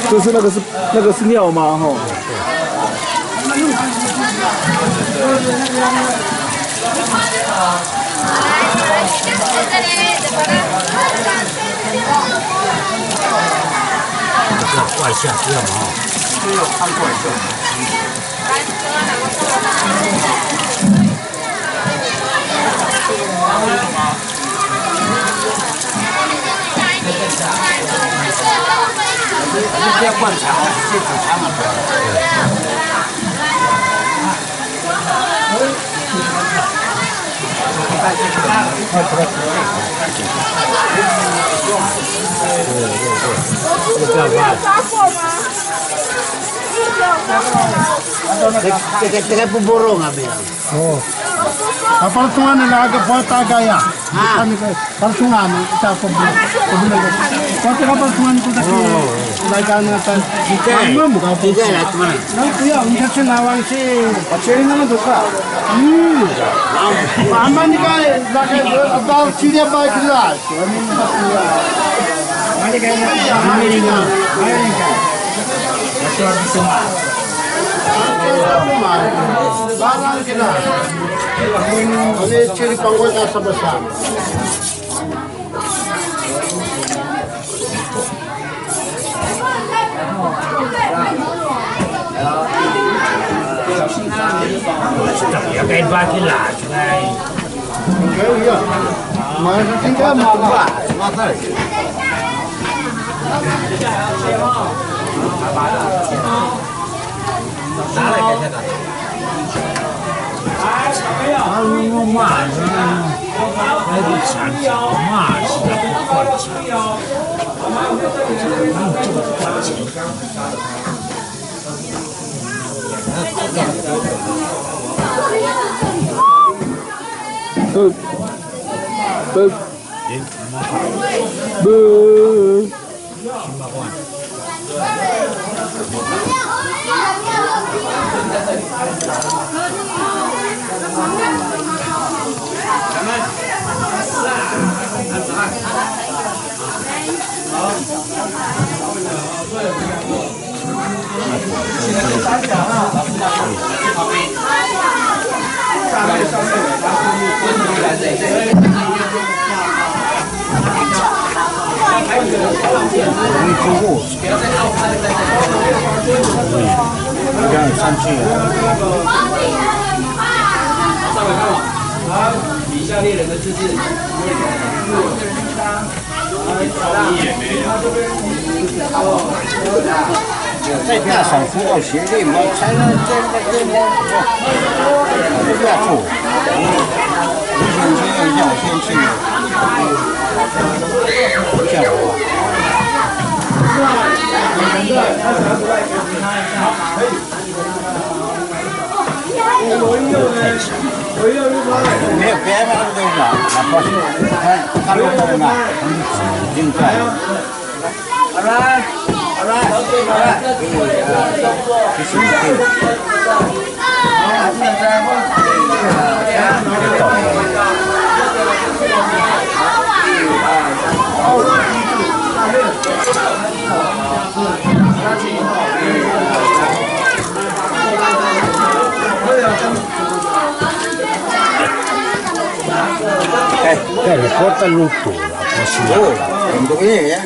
就是那个是尿吗？吼。外下知道吗？没有看过一个。是要灌肠啊，是补肠啊。这个不borong abi. Oh. Kapal tungan na laga po tagaya. Kami ko partungan ita ko po. Pati kapal tungan ko dati. Laga na tan. Ano mo ka? Tiga na tuman. Nang kuya, unsa si nawang si Pacheri naman doka. Amani ka laga about Syria ba kila. Mali ka na. Amerika. Ito ang suma. Barang sila. Ano chili pangwal na sa basa? Ya kain bagi lah, sungai. Iya. Mana tinggal mata. Mata.我骂人，那个钱骂死了，不换钱，这个换钱。以下列人的资质，在大厂辅导协会嘛，才能这不要做。我想先让我先去，叫我。没有别的东西了，那不是看不懂嘛，现在。好了，好了，好了，继续。Porta luto la prossima. Quando viene?